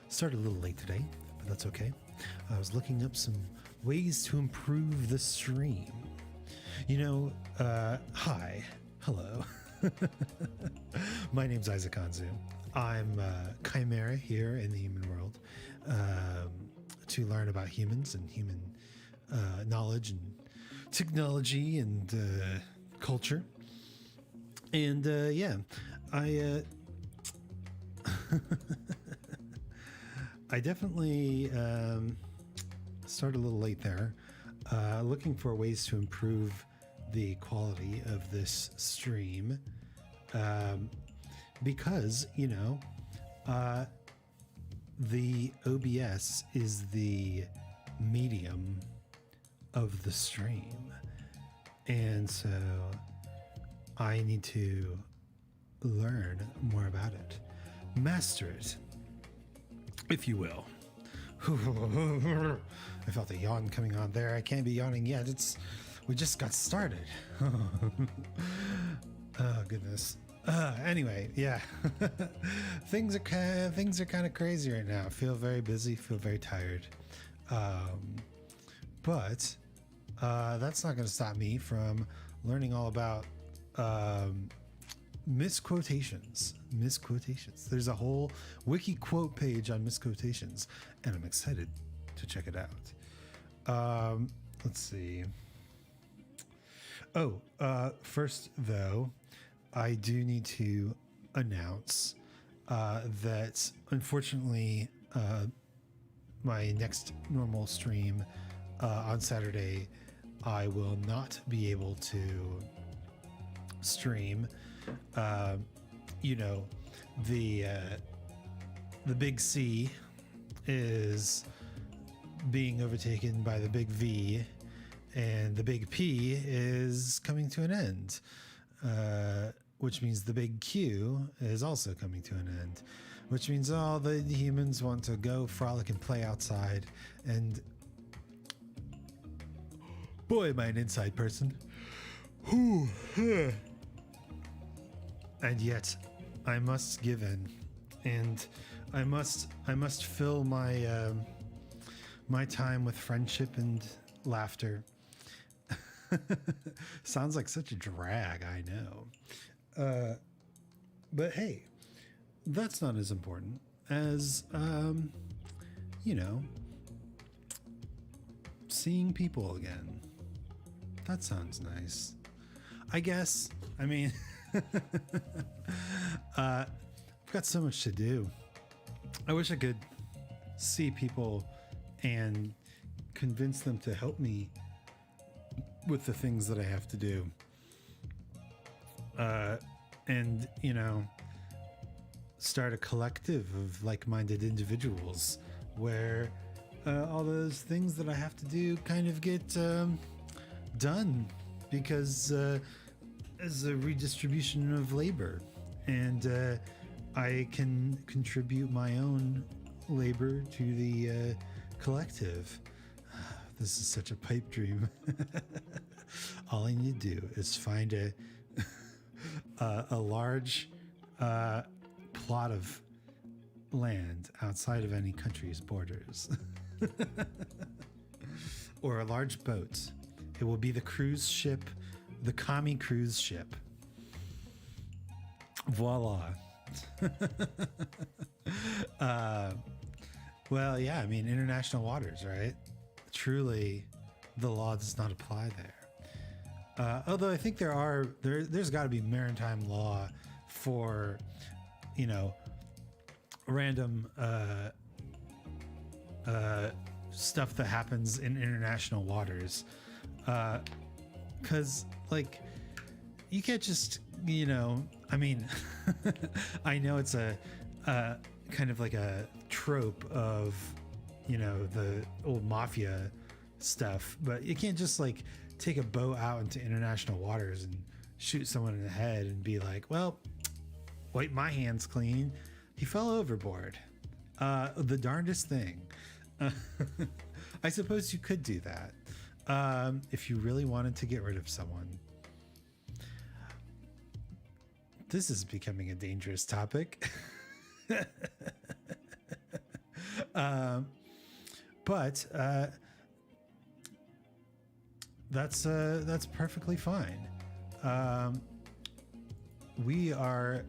Started a little late today, but that's okay. I was looking up some ways to improve the stream. Hi, hello. My name's Isaac Anzu. I'm a chimera here in the human world to learn about humans and human knowledge and technology and culture. And I I definitely started a little late there, looking for ways to improve the quality of this stream, because the OBS is the medium of the stream, and so I need to learn more about it, master it, if you will. I felt a yawn coming on there. I can't be yawning yet. We just got started. Oh goodness. Anyway, yeah. Things are kind of crazy right now. I feel very busy. Feel very tired. But that's not going to stop me from learning all about misquotations. There's a whole wiki quote page on misquotations, and I'm excited to check it out. Let's see. First though, I do need to announce that unfortunately my next normal stream on Saturday, I will not be able to stream. The big C is being overtaken by the big V, and the big P is coming to an end, which means the big Q is also coming to an end, which means all the humans want to go frolic and play outside. And boy, am I an inside person. And yet I must give in, and I must fill my my time with friendship and laughter. Sounds like such a drag, I know. But hey, that's not as important as seeing people again. That sounds nice, I guess. I mean, I've got so much to do. I wish I could see people and convince them to help me with the things that I have to do. And start a collective of like-minded individuals where all those things that I have to do kind of get done, because as a redistribution of labor, and I can contribute my own labor to the collective. This is such a pipe dream. All I need to do is find a large plot of land outside of any country's borders, or a large boat. It will be the cruise ship, the commie cruise ship. Voila. Well, yeah, I mean, international waters, right? Truly, the law does not apply there. Although I think there's got to be maritime law for, random stuff that happens in international waters. Because, you can't just, I mean, I know it's a kind of like a trope of, the old mafia stuff, but you can't just take a boat out into international waters and shoot someone in the head and be like, well, wipe my hands clean. He fell overboard. The darndest thing. I suppose you could do that if you really wanted to get rid of someone. this is becoming a dangerous topic. But that's perfectly fine. We are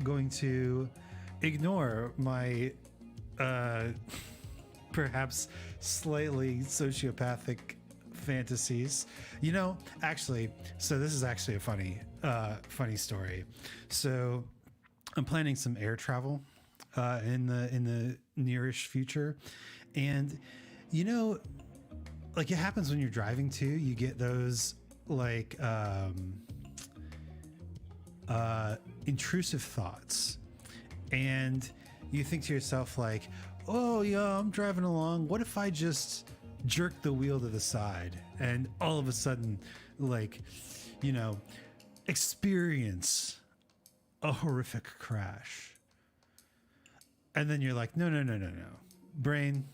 going to ignore my perhaps slightly sociopathic fantasies. Actually, so this is actually a funny story. So I'm planning some air travel in the nearish future, and like it happens when you're driving too. You get those like intrusive thoughts, and you think to yourself like, oh yeah, I'm driving along, what if I just jerk the wheel to the side and all of a sudden, like, experience a horrific crash? And then you're like, no, brain,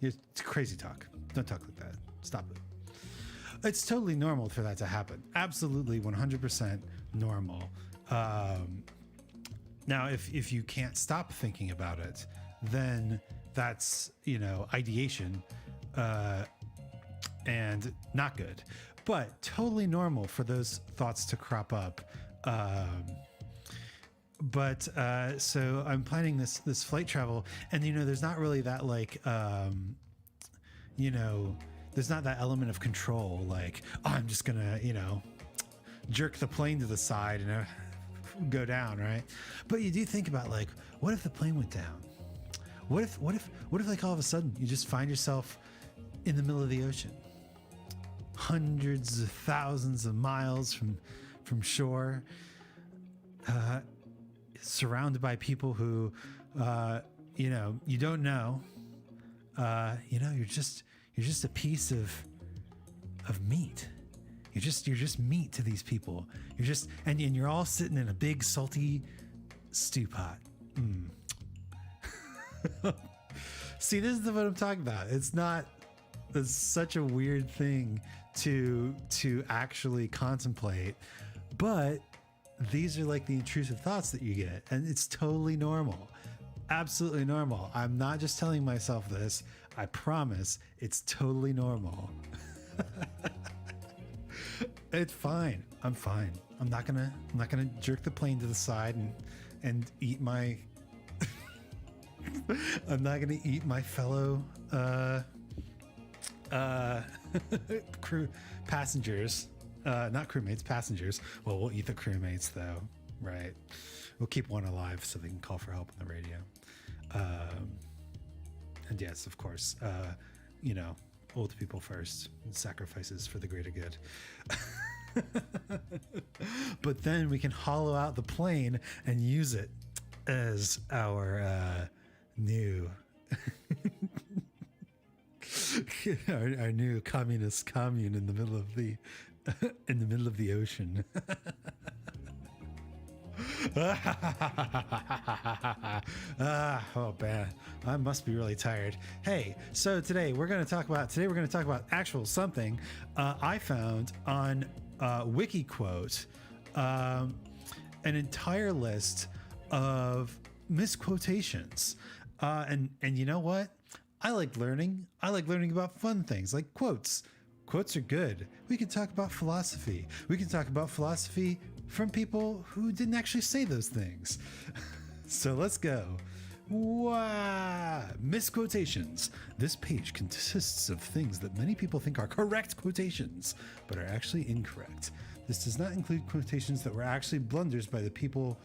it's crazy talk. Don't talk like that. Stop it. It's totally normal for that to happen. Absolutely 100% normal. Now, if you can't stop thinking about it, then that's, ideation and not good. But totally normal for those thoughts to crop up. So I'm planning this flight travel, and there's not really that like there's not that element of control, like, oh, I'm just gonna jerk the plane to the side and go down, right? But you do think about, like, what if the plane went down? What if like all of a sudden you just find yourself in the middle of the ocean, hundreds of thousands of miles from shore, surrounded by people who you don't know. You're just a piece of meat. You're just meat to these people. And you're all sitting in a big salty stew pot. See, this is what I'm talking about. It's such a weird thing to actually contemplate, but these are like the intrusive thoughts that you get, and it's totally normal. Absolutely normal. I'm not just telling myself this. I promise it's totally normal. It's fine. I'm fine. I'm not gonna jerk the plane to the side and eat my I'm not gonna eat my fellow crew passengers. Not crewmates, passengers. Well, we'll eat the crewmates though, right? We'll keep one alive so they can call for help on the radio. And yes, of course, old people first, sacrifices for the greater good. But then we can hollow out the plane and use it as our new our new communist commune in the middle of the ocean. Oh man, I must be really tired. Hey, so today we're going to talk about actual something I found on Wiki Quote, an entire list of misquotations, and you know what? I like learning about fun things like quotes. Quotes are good. We can talk about philosophy. We can talk about philosophy from people who didn't actually say those things. So let's go. Wow. Misquotations. This page consists of things that many people think are correct quotations, but are actually incorrect. This does not include quotations that were actually blunders by the people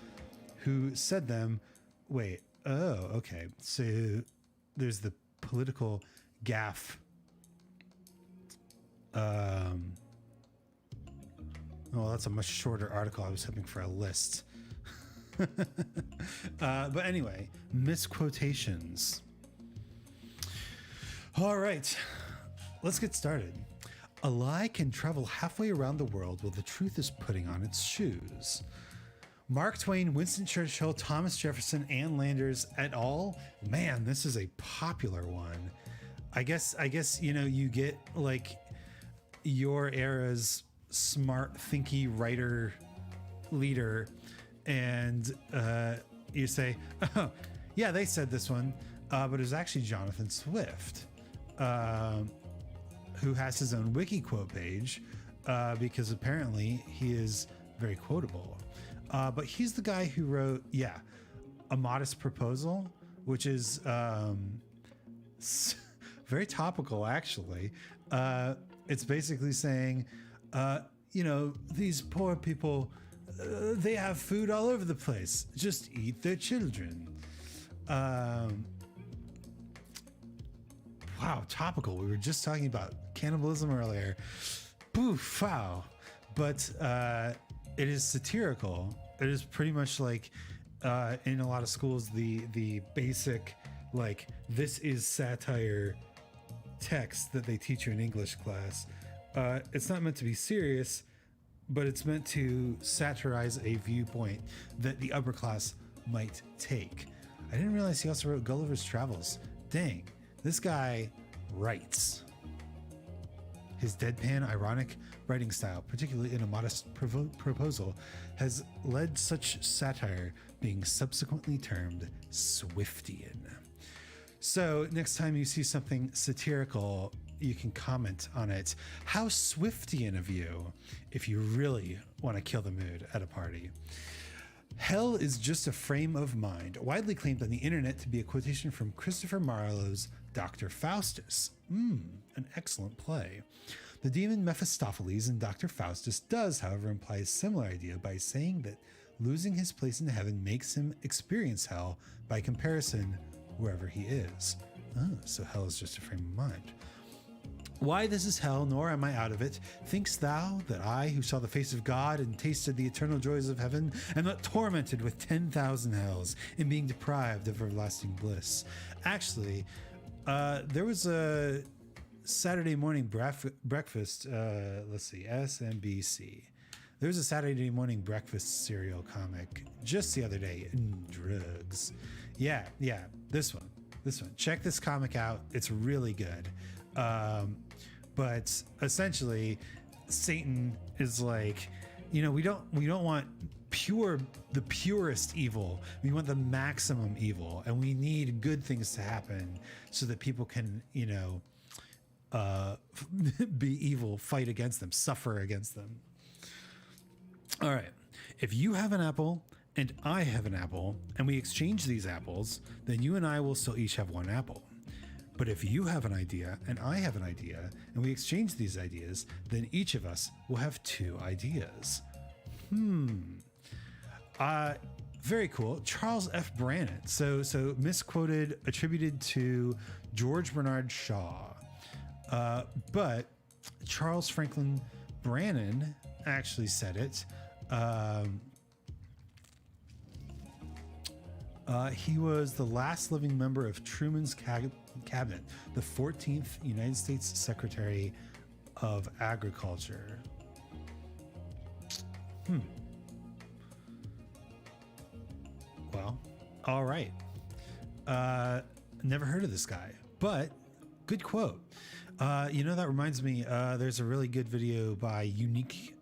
who said them. Wait. Oh, okay. So there's the political gaffe. Well, that's a much shorter article. I was hoping for a list. But anyway, misquotations. All right, let's get started. A lie can travel halfway around the world while the truth is putting on its shoes. Mark Twain, Winston Churchill, Thomas Jefferson, Ann Landers et al. Man, this is a popular one. I guess you get like your era's smart, thinky writer leader, and you say, oh, yeah, they said this one, but it was actually Jonathan Swift, who has his own wiki quote page, because apparently he is very quotable. But he's the guy who wrote, A Modest Proposal, which is very topical, actually. It's basically saying, these poor people, they have food all over the place. Just eat their children. Wow, topical. We were just talking about cannibalism earlier. Poof, wow. But it is satirical. It is pretty much like in a lot of schools, the basic, like, this is satire text that they teach you in English class. It's not meant to be serious, but it's meant to satirize a viewpoint that the upper class might take. I didn't realize he also wrote Gulliver's Travels. Dang, this guy writes. His deadpan, ironic writing style, particularly in A Modest Proposal, has led such satire being subsequently termed Swiftian. So next time you see something satirical, you can comment on it. How Swiftian of you, if you really want to kill the mood at a party. Hell is just a frame of mind, widely claimed on the internet to be a quotation from Christopher Marlowe's Dr. Faustus. An excellent play. The demon Mephistopheles in Dr. Faustus does, however, imply a similar idea by saying that losing his place in heaven makes him experience hell by comparison wherever he is. So hell is just a frame of mind. Why this is hell, nor am I out of it. Thinkst thou that I, who saw the face of God and tasted the eternal joys of heaven, am not tormented with 10,000 hells in being deprived of everlasting bliss? Actually, there was a Saturday morning breakfast, let's see, SMBC. There was a Saturday morning breakfast serial comic just the other day, Drugs. Yeah, this one. Check this comic out. It's really good. But essentially, Satan is like, we don't want the purest evil. We want the maximum evil, and we need good things to happen so that people can, be evil, fight against them, suffer against them. All right. If you have an apple and I have an apple, and we exchange these apples, then you and I will still each have one apple. But if you have an idea and I have an idea, and we exchange these ideas, then each of us will have two ideas. Very cool. Charles F. Brannan. So misquoted, attributed to George Bernard Shaw. But Charles Franklin Brannan actually said it. He was the last living member of Truman's cabinet, the 14th United States Secretary of Agriculture. Well, all right. Never heard of this guy, but good quote. That reminds me, there's a really good video by Unique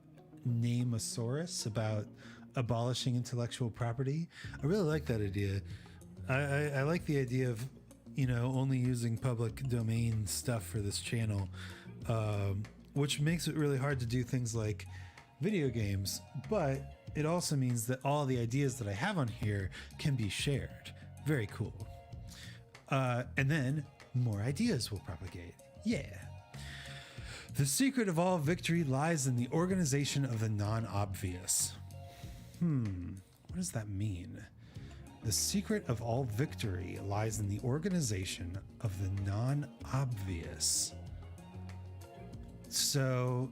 Nameosaurus about abolishing intellectual property. I really like that idea. I like the idea of, only using public domain stuff for this channel, which makes it really hard to do things like video games, but it also means that all the ideas that I have on here can be shared. Very cool. And then more ideas will propagate. Yeah. The secret of all victory lies in the organization of the non-obvious. What does that mean? The secret of all victory lies in the organization of the non-obvious. So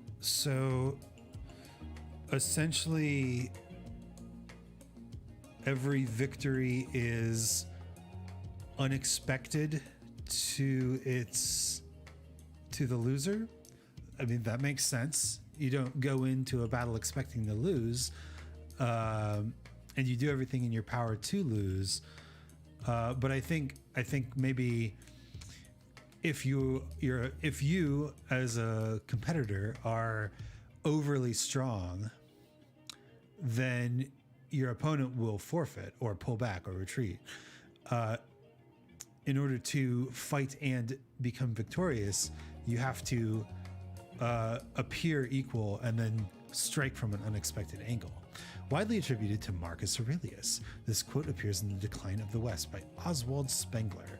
essentially every victory is unexpected to the loser. I mean, that makes sense. You don't go into a battle expecting to lose, and you do everything in your power to lose. But I think maybe if you as a competitor are overly strong, then your opponent will forfeit or pull back or retreat. In order to fight and become victorious, you have to appear equal and then strike from an unexpected angle. Widely attributed to Marcus Aurelius, this quote appears in The Decline of the West by Oswald Spengler.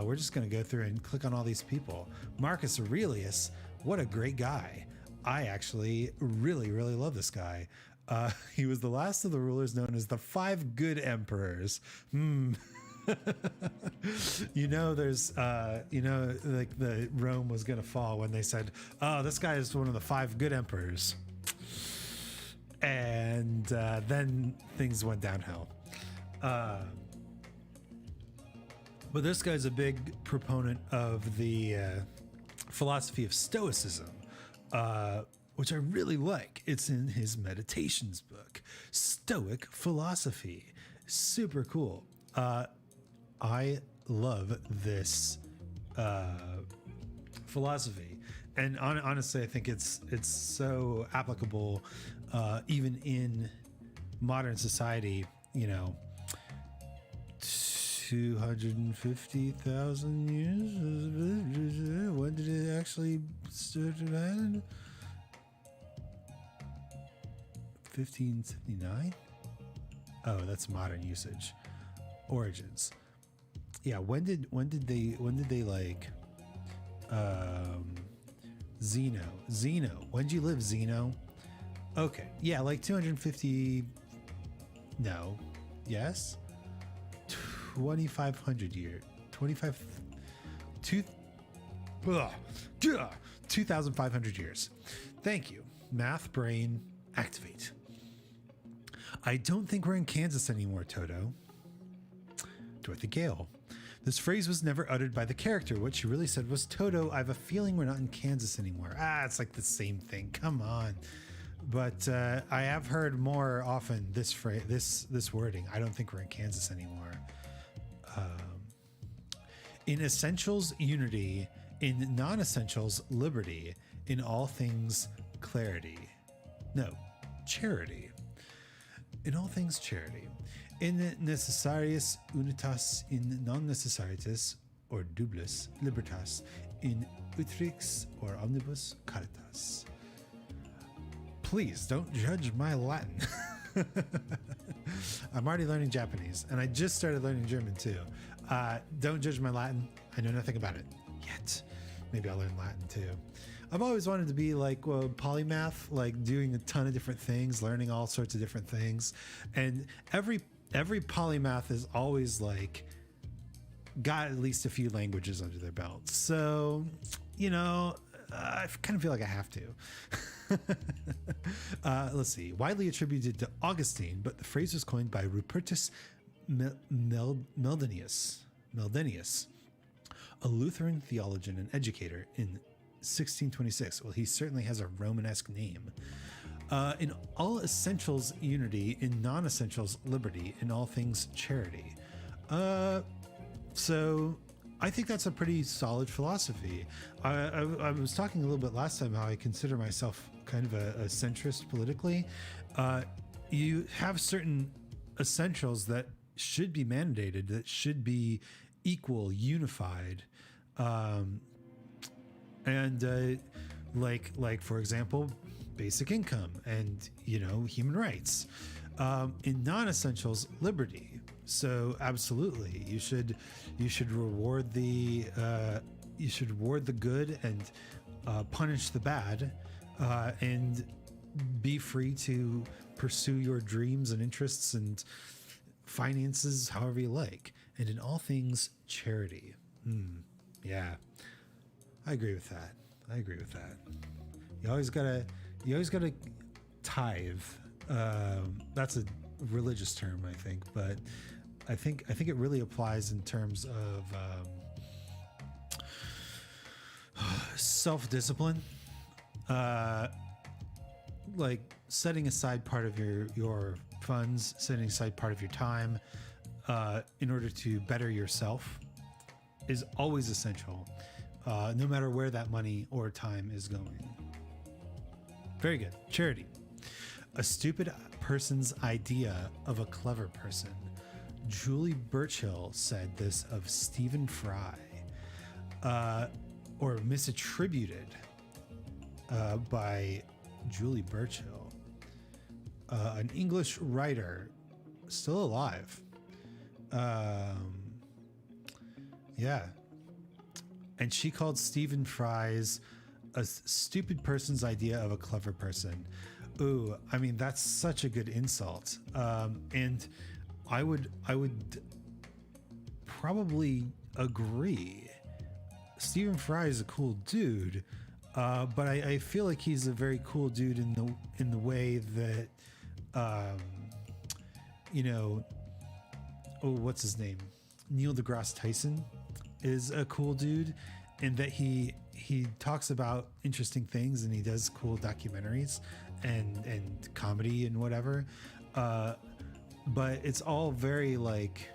We're just going to go through and click on all these people. Marcus Aurelius, what a great guy. I actually really, really love this guy. He was the last of the rulers known as the Five Good Emperors. There's, like the Rome was going to fall when they said, oh, this guy is one of the Five Good Emperors. And then things went downhill. But this guy's a big proponent of the philosophy of Stoicism, which I really like. It's in his meditations book, Stoic Philosophy. Super cool. I love this philosophy, and honestly, I think it's so applicable even in modern society. 250,000 years. When did it actually start? 1579. Oh, that's modern usage. Origins. Yeah, when did they like Zeno? When did you live, Zeno? Okay, yeah, like 250. No, yes, 2,500 years. 2,500 years. Thank you, math brain activate. I don't think we're in Kansas anymore, Toto. Dorothy Gale. This phrase was never uttered by the character. What she really said was, Toto, I have a feeling we're not in Kansas anymore. It's like the same thing. Come on. But I have heard more often this phrase, this wording. I don't think we're in Kansas anymore. In essentials, unity. In non-essentials, liberty. In all things, clarity. No, charity. In all things, charity. In necessarius unitas, in non necessaritas or dublis libertas, in utrix or omnibus caritas. Please don't judge my Latin. I'm already learning Japanese, and I just started learning German too. Don't judge my Latin. I know nothing about it yet. Maybe I'll learn Latin too. I've always wanted to be like polymath, like doing a ton of different things, learning all sorts of different things, and every polymath is always like got at least a few languages under their belt. So, I kind of feel like I have to. Let's see. Widely attributed to Augustine, but the phrase was coined by Rupertus Meldenius, a Lutheran theologian and educator in 1626. Well, he certainly has a Romanesque name. In all essentials, unity. In non-essentials, liberty. In all things, charity. So I think that's a pretty solid philosophy. I was talking a little bit last time how I consider myself kind of a centrist politically. You have certain essentials that should be mandated, that should be equal, unified, and like for example, basic income and human rights. In non-essentials, liberty. So absolutely, you should reward the good and punish the bad, and be free to pursue your dreams and interests and finances however you like. And in all things, charity. Yeah, I agree with that. You always gotta tithe. That's a religious term, I think, but I think it really applies in terms of self-discipline, like setting aside part of your funds, setting aside part of your time in order to better yourself is always essential, no matter where that money or time is going. Very good. Charity. a stupid person's idea of a clever person. Julie Burchill said this of Stephen Fry, or misattributed by Julie Burchill, an English writer still alive. Yeah. And she called Stephen Fry's a stupid person's idea of a clever person. Ooh, I mean, that's such a good insult. And I would probably agree. Stephen Fry is a cool dude, but I feel like he's a very cool dude in the way that, what's his name? Neil deGrasse Tyson is a cool dude, and that he talks about interesting things and he does cool documentaries and comedy and whatever. But it's all very like,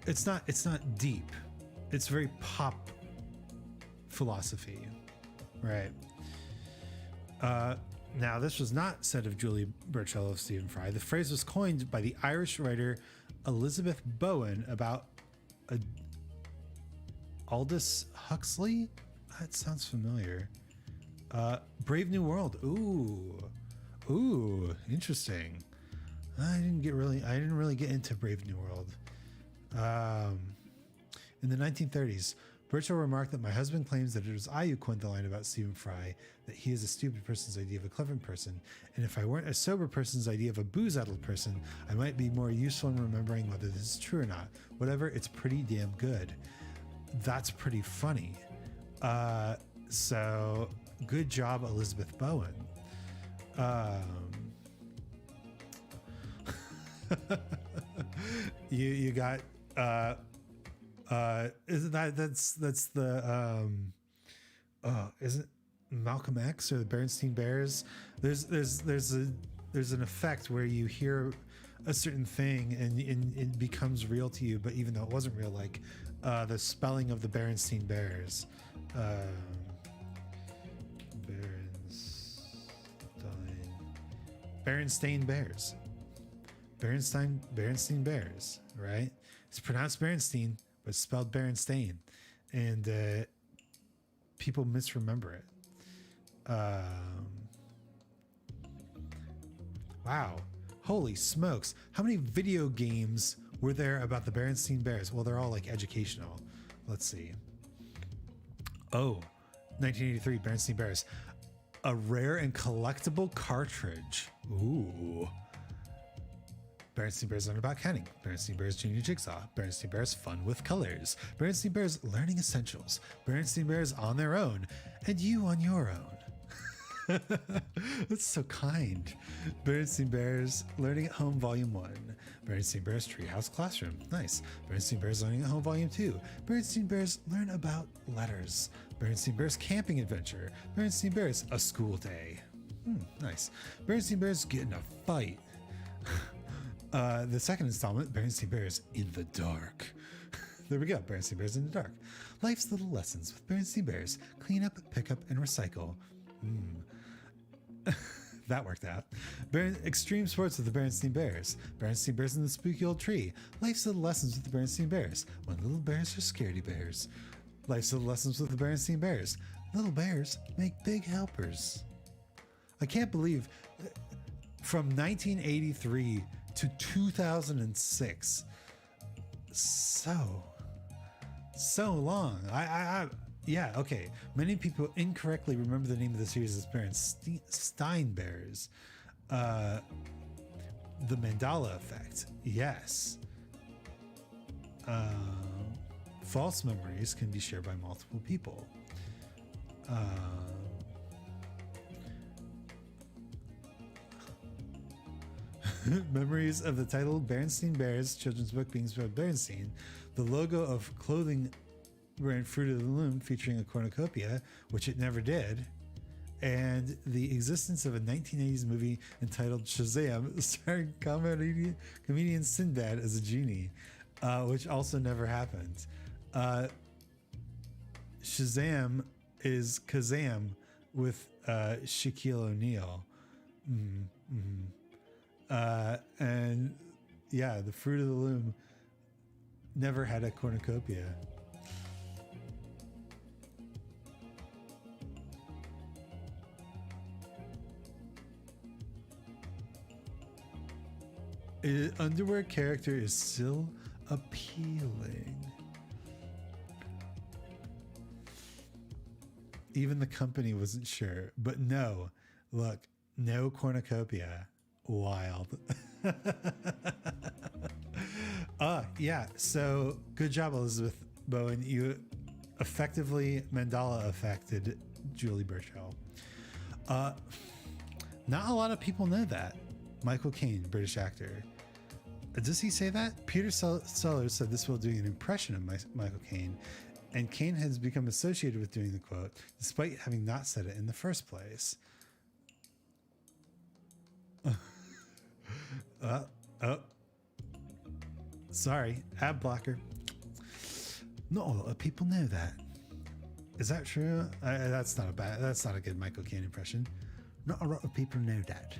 it's not deep. It's very pop philosophy, right? Now, this was not said of Julie Burchill of Stephen Fry. The phrase was coined by the Irish writer Elizabeth Bowen about Aldous Huxley. That sounds familiar. Brave New World. Ooh, interesting. I didn't really get into Brave New World. In the 1930s, Burchill remarked that my husband claims that it was I who coined the line about Stephen Fry, that he is a stupid person's idea of a clever person, and if I weren't a sober person's idea of a booze-addled person, I might be more useful in remembering whether this is true or not. Whatever, it's pretty damn good. That's pretty funny. So good job, Elizabeth Bowen. You got isn't that's the isn't Malcolm X or the Berenstain Bears? There's an effect where you hear a certain thing and it becomes real to you, but even though it wasn't real, like the spelling of the Berenstain Bears. Berenstain Bears. Berenstain Bears, right? It's pronounced Berenstain, but it's spelled Berenstain, and people misremember it. Wow, holy smokes! How many video games were there about the Berenstain Bears? Well, they're all like educational. Let's see. Oh, 1983 Berenstain Bears, a rare and collectible cartridge. Ooh. Berenstain Bears Learn About Counting, Berenstain Bears Junior Jigsaw, Berenstain Bears Fun with Colors, Berenstain Bears Learning Essentials, Berenstain Bears On Their Own, and You on Your Own. That's so kind. Berenstain Bears Learning at Home Volume 1, Berenstain Bears Treehouse Classroom, nice. Berenstain Bears Learning at Home Volume 2, Berenstain Bears Learn About Letters, Berenstain Bears Camping Adventure, Berenstain Bears A School Day, nice. Berenstain Bears Get in a Fight. The second installment, Berenstain Bears in the Dark. There we go, Berenstain Bears in the Dark. Life's Little Lessons with Berenstain Bears. Clean up, pick up, and recycle. That worked out. Extreme Sports with the Berenstain Bears. Berenstain Bears in the Spooky Old Tree. Life's Little Lessons with the Berenstain Bears. When little bears are scaredy bears. Life's Little Lessons with the Berenstain Bears. Little bears make big helpers. I can't believe from 1983 to 2006, so long. Yeah, okay. Many people incorrectly remember the name of the series as Berenstain Bears. The Mandela Effect, yes. False memories can be shared by multiple people. Memories of the title Berenstain Bears children's book being spelled Berenstain. The logo of clothing brand Fruit of the Loom featuring a cornucopia, which it never did. And the existence of a 1980s movie entitled Shazam starring comedian Sinbad as a genie, which also never happened. Shazam is Kazam with Shaquille O'Neal. And yeah, the fruit of the loom never had a cornucopia. Underwear character is still appealing. Even the company wasn't sure, but no, look, no cornucopia. Wild. Yeah. So good job, Elizabeth Bowen. You effectively Mandela affected Julie Burchill. Not a lot of people know that. Michael Caine, British actor. Does he say that? Peter Sellers said this while doing an impression of Michael Caine, and Caine has become associated with doing the quote, despite having not said it in the first place. Sorry, ad blocker. Not a lot of people know that. Is that true? That's not a good Michael Caine impression. Not a lot of people know that.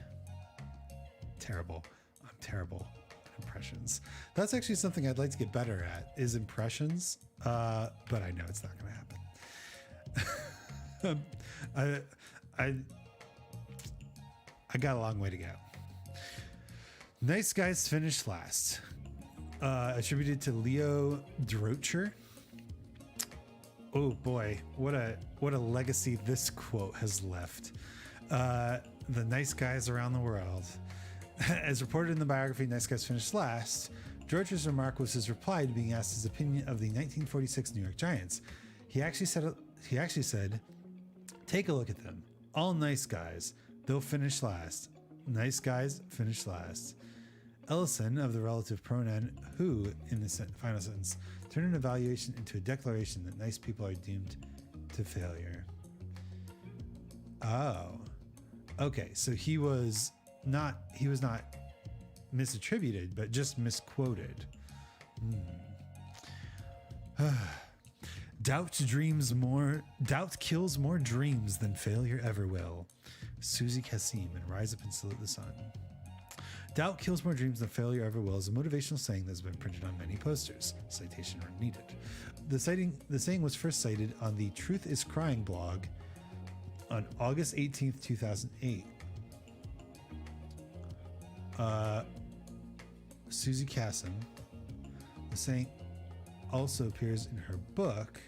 Terrible. I'm terrible at impressions. That's actually something I'd like to get better at, is impressions. But I know it's not going to happen. I got a long way to go. Nice Guys finished last. Attributed to Leo Drocher. Oh boy, what a legacy this quote has left. The nice guys around the world. As reported in the biography Nice Guys Finished Last, Drocher's remark was his reply to being asked his opinion of the 1946 New York Giants. He actually said, take a look at them. All nice guys. They'll finish last. Nice guys finish last. Ellison, of the relative pronoun who, in the final sentence, turned an evaluation into a declaration that nice people are doomed to failure. Oh. Okay, so he was not misattributed, but just misquoted. Doubt kills more dreams than failure ever will. Susie Kassim in Rise Up and Salute the Sun. Doubt kills more dreams than failure ever will is a motivational saying that has been printed on many posters. Citation when needed. The saying was first cited on the Truth is Crying blog on August 18th, 2008. Susie Kassim, the saying also appears in her book.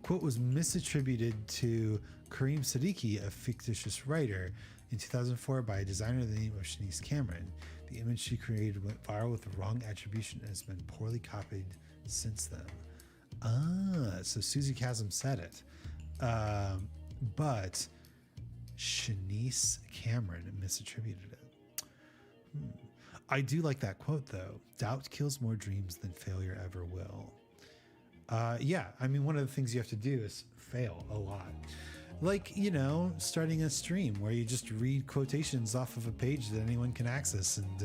Quote was misattributed to Kareem Siddiqui, a fictitious writer, in 2004 by a designer of the name of Shanice Cameron. The image she created went viral with the wrong attribution and has been poorly copied since then. So Susie Kassim said it. But Shanice Cameron misattributed it. I do like that quote, though. Doubt kills more dreams than failure ever will. Yeah, I mean, one of the things you have to do is fail a lot. Like, starting a stream where you just read quotations off of a page that anyone can access and,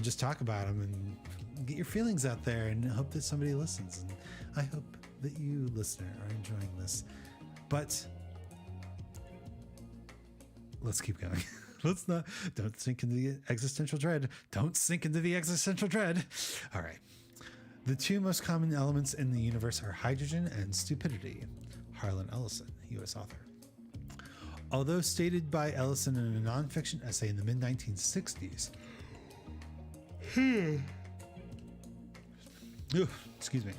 just talk about them and get your feelings out there and hope that somebody listens. And I hope that you, listener, are enjoying this. But let's keep going. Don't sink into the existential dread. Don't sink into the existential dread. All right. The two most common elements in the universe are hydrogen and stupidity. Harlan Ellison, U.S. author. Although stated by Ellison in a nonfiction essay in the mid-1960s. Excuse me.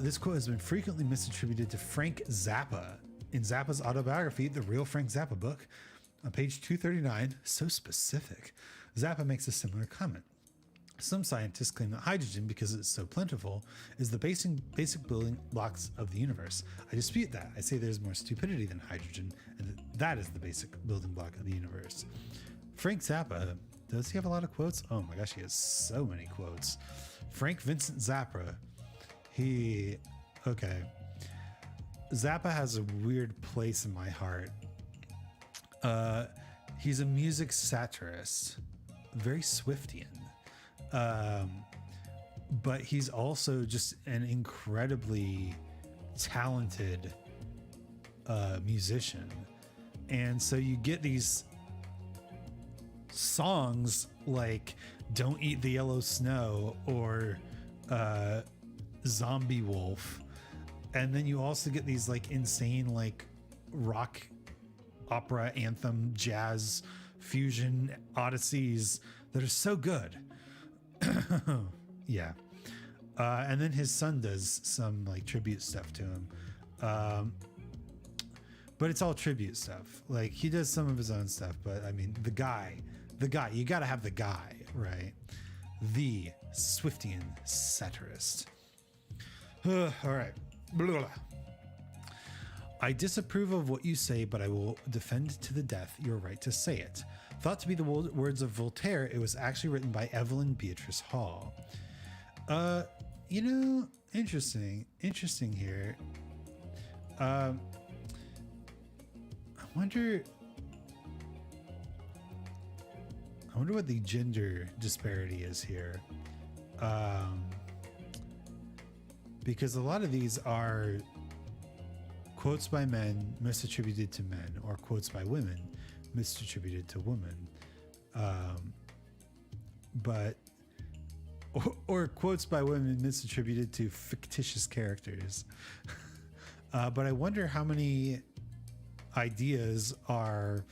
This quote has been frequently misattributed to Frank Zappa. In Zappa's autobiography, The Real Frank Zappa book, on page 239, so specific, Zappa makes a similar comment. Some scientists claim that hydrogen, because it's so plentiful, is the basic building blocks of the universe. I dispute that. I say there's more stupidity than hydrogen, and that is the basic building block of the universe. Frank Zappa, does he have a lot of quotes? Oh my gosh, he has so many quotes. Frank Vincent Zappa, Zappa has a weird place in my heart. He's a music satirist, very Swiftian. But he's also just an incredibly talented musician. And so you get these songs like Don't Eat the Yellow Snow or Zombie Wolf. And then you also get these like insane like rock opera anthem jazz fusion odysseys that are so good. Yeah. And then his son does some like tribute stuff to him. But it's all tribute stuff. Like he does some of his own stuff, but I mean, the guy, you got to have the guy, right? The Swiftian satirist. All right. Blah. I disapprove of what you say, but I will defend to the death your right to say it. Thought to be the words of Voltaire, it was actually written by Evelyn Beatrice Hall. You know, interesting here. I wonder what the gender disparity is here. Because a lot of these are quotes by men misattributed to men, or quotes by women misattributed to women. Or quotes by women misattributed to fictitious characters. But I wonder how many ideas are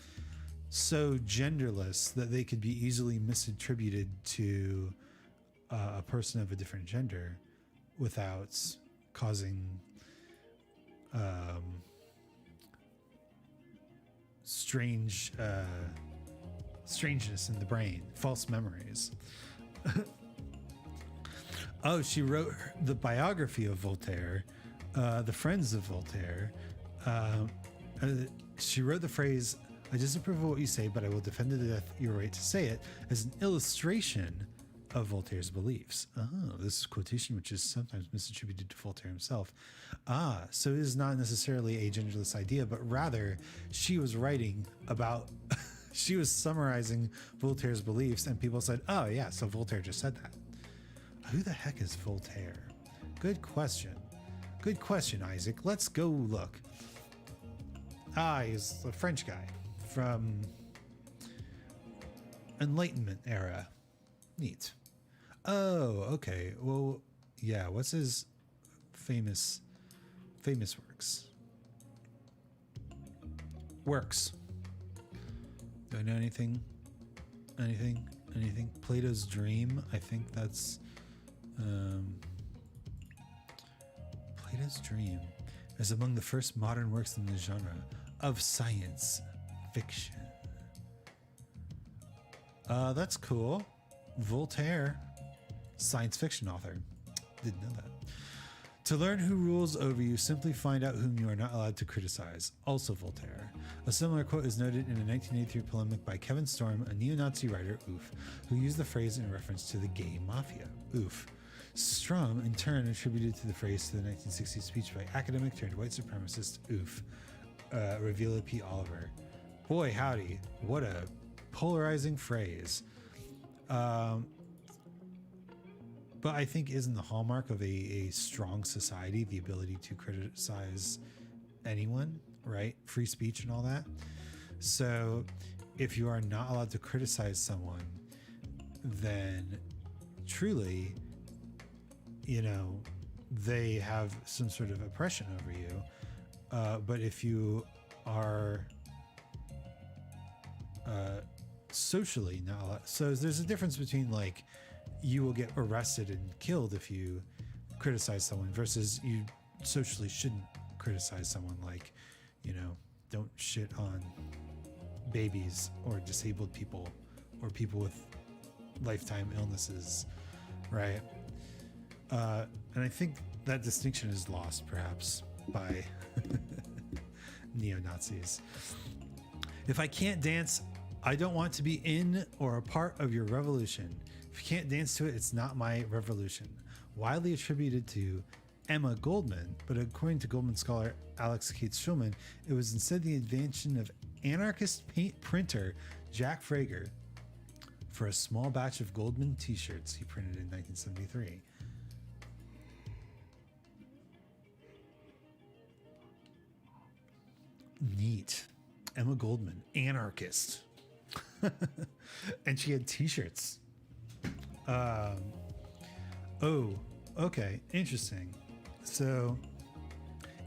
so genderless that they could be easily misattributed to a person of a different gender without causing strangeness in the brain, false memories. Oh, she wrote the biography of Voltaire, The Friends of Voltaire. She wrote the phrase, I disapprove of what you say, but I will defend to the death your right to say it, as an illustration of Voltaire's beliefs. Oh, this is a quotation which is sometimes misattributed to Voltaire himself. So it is not necessarily a genderless idea, but rather she was writing about, she was summarizing Voltaire's beliefs, and people said, oh yeah, so Voltaire just said that. Who the heck is Voltaire? Good question. Good question, Isaac. Let's go look. He's a French guy from Enlightenment era. Neat. Oh, okay. Well, yeah. What's his famous works? Do I know anything? Plato's Dream. I think that's Plato's Dream is among the first modern works in the genre of science fiction. That's cool. Voltaire, science fiction author. Didn't know that. To learn who rules over you, simply find out whom you are not allowed to criticize. Also Voltaire. A similar quote is noted in a 1983 polemic by Kevin Storm, a neo-Nazi writer, oof, who used the phrase in reference to the gay mafia, oof. Strum, in turn, attributed to the phrase to the 1960s speech by academic turned white supremacist, oof, Reveal P. Oliver. Boy, howdy, what a polarizing phrase. But I think isn't the hallmark of a strong society the ability to criticize anyone, right? Free speech and all that. So if you are not allowed to criticize someone, then truly, you know, they have some sort of oppression over you. But if you are socially not allowed, so there's a difference between like you will get arrested and killed if you criticize someone versus you socially shouldn't criticize someone, like, you know, don't shit on babies or disabled people or people with lifetime illnesses, right? And I think that distinction is lost perhaps by neo-Nazis. If I can't dance, I don't want to be in or a part of your revolution. If you can't dance to it, it's not my revolution. Widely attributed to Emma Goldman, but according to Goldman scholar Alex Cates Schulman, it was instead the invention of anarchist paint printer Jack Frager for a small batch of Goldman t-shirts he printed in 1973. Neat. Emma Goldman, anarchist. And she had t-shirts. Oh, okay, interesting. So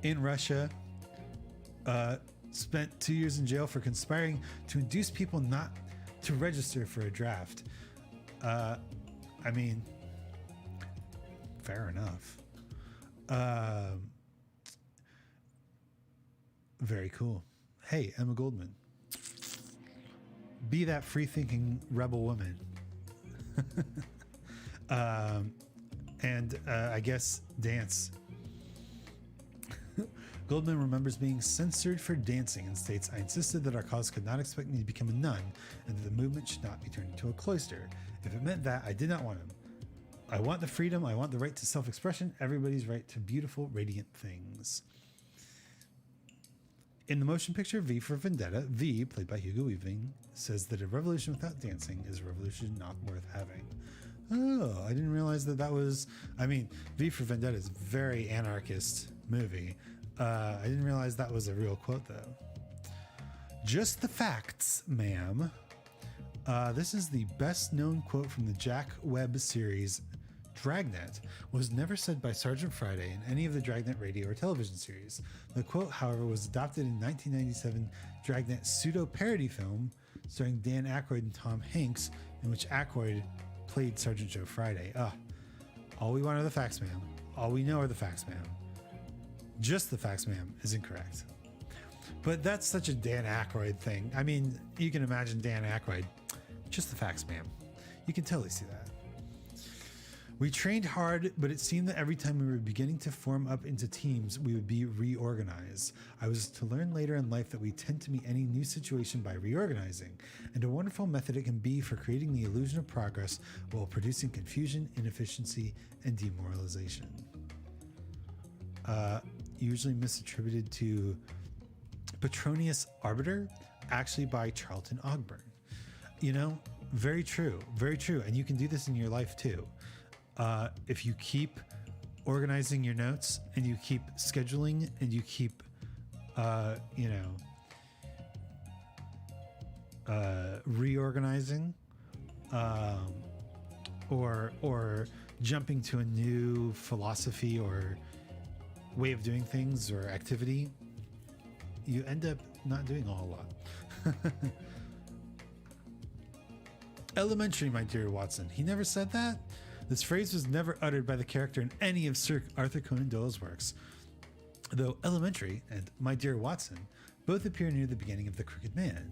in Russia, spent 2 years in jail for conspiring to induce people not to register for a draft. I mean, fair enough. Very cool. Hey, Emma Goldman. Be that free-thinking rebel woman. And I guess dance. Goldman remembers being censored for dancing and states, I insisted that our cause could not expect me to become a nun and that the movement should not be turned into a cloister. If it meant that, I did not want him. I want the freedom. I want the right to self-expression. Everybody's right to beautiful, radiant things. In the motion picture V for Vendetta, V, played by Hugo Weaving, says that a revolution without dancing is a revolution not worth having. Oh, I didn't realize that was... I mean, V for Vendetta is a very anarchist movie. I didn't realize that was a real quote, though. Just the facts, ma'am. This is the best-known quote from the Jack Webb series Dragnet. Was never said by Sergeant Friday in any of the Dragnet radio or television series. The quote, however, was adopted in 1997 Dragnet pseudo-parody film starring Dan Aykroyd and Tom Hanks, in which Aykroyd played Sergeant Joe Friday. All we want are the facts, ma'am. All we know are the facts, ma'am. Just the facts, ma'am, is incorrect. But that's such a Dan Aykroyd thing. I mean, you can imagine Dan Aykroyd. Just the facts, ma'am. You can totally see that. We trained hard, but it seemed that every time we were beginning to form up into teams, we would be reorganized. I was to learn later in life that we tend to meet any new situation by reorganizing, and a wonderful method it can be for creating the illusion of progress while producing confusion, inefficiency, and demoralization. Usually misattributed to Petronius Arbiter, actually by Charlton Ogburn. You know, very true, very true. And you can do this in your life too. If you keep organizing your notes and you keep scheduling and you keep, reorganizing, or jumping to a new philosophy or way of doing things or activity, you end up not doing a whole lot. Elementary, my dear Watson. He never said that? This phrase was never uttered by the character in any of Sir Arthur Conan Doyle's works, though elementary and my dear Watson both appear near the beginning of The Crooked Man.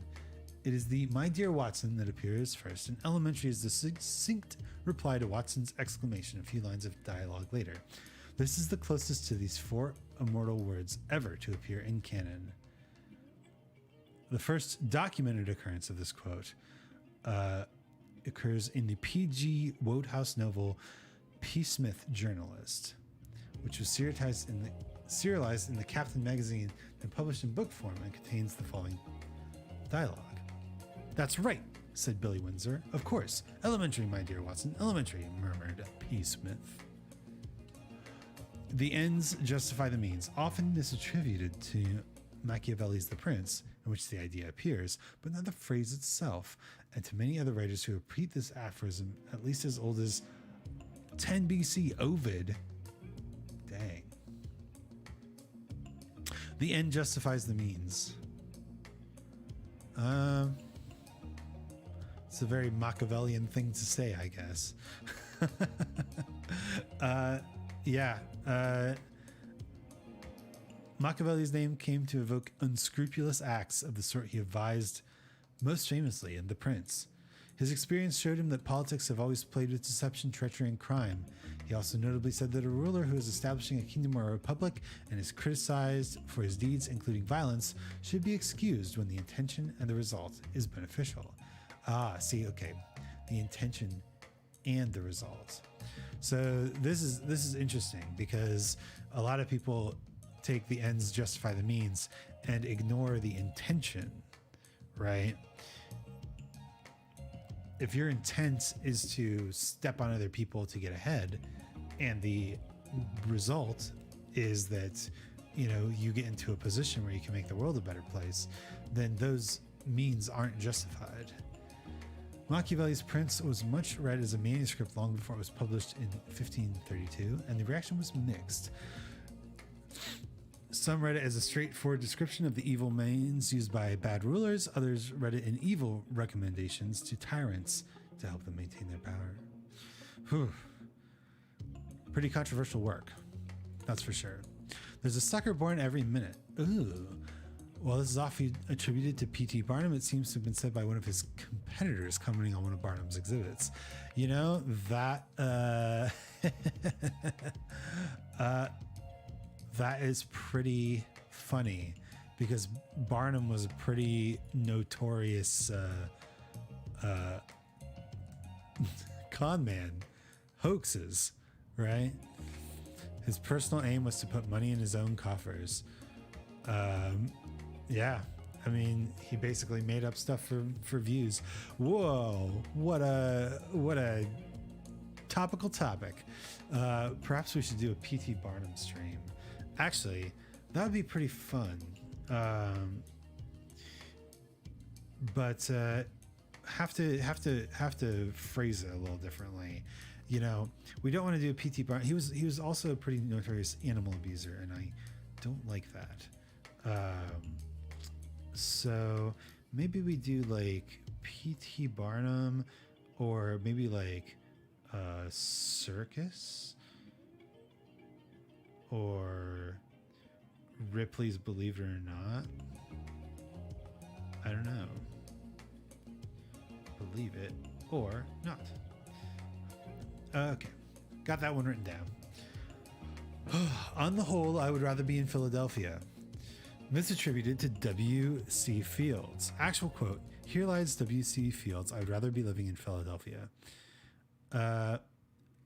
It is the my dear Watson that appears first, and elementary is the succinct reply to Watson's exclamation a few lines of dialogue later. This is the closest to these four immortal words ever to appear in canon. The first documented occurrence of this quote occurs in the P.G. Wodehouse novel P. Smith Journalist, which was serialized in the Captain magazine and published in book form, and contains the following dialogue. That's right, said Billy Windsor. Of course. Elementary, my dear Watson. Elementary, murmured P. Smith. The ends justify the means, often misattributed to Machiavelli's The Prince, in which the idea appears, but not the phrase itself, and to many other writers who repeat this aphorism at least as old as 10 BC Ovid. Dang. The end justifies the means. It's a very Machiavellian thing to say, I guess. Machiavelli's name came to evoke unscrupulous acts of the sort he advised most famously in The Prince. His experience showed him that politics have always played with deception, treachery, and crime. He also notably said that a ruler who is establishing a kingdom or a republic and is criticized for his deeds, including violence, should be excused when the intention and the result is beneficial. The intention and the result. So this is interesting because a lot of people take the ends justify the means and ignore the intention, right? If your intent is to step on other people to get ahead, and the result is that, you know, you get into a position where you can make the world a better place, then those means aren't justified. Machiavelli's Prince was much read as a manuscript long before it was published in 1532, and the reaction was mixed. Some read it as a straightforward description of the evil means used by bad rulers. Others read it in evil recommendations to tyrants to help them maintain their power. Whew. Pretty controversial work, that's for sure. There's a sucker born every minute. Ooh. While this is often attributed to P.T. Barnum, it seems to have been said by one of his competitors commenting on one of Barnum's exhibits. You know, that that is pretty funny because Barnum was a pretty notorious con man. Hoaxes, right? His personal aim was to put money in his own coffers. Yeah, I mean, he basically made up stuff for views. Whoa, what a topical topic. Perhaps we should do a P.T. Barnum stream. Actually, that would be pretty fun. But have to phrase it a little differently. You know, we don't want to do a P.T. Barnum. He was also a pretty notorious animal abuser, and I don't like that. So maybe we do like P.T. Barnum, or maybe like circus, or Ripley's Believe It or Not. I don't know. Believe it or not. Okay, got that one written down. On the whole, I would rather be in Philadelphia. Misattributed to W.C. Fields. Actual quote, here lies W.C. Fields. I would rather be living in Philadelphia.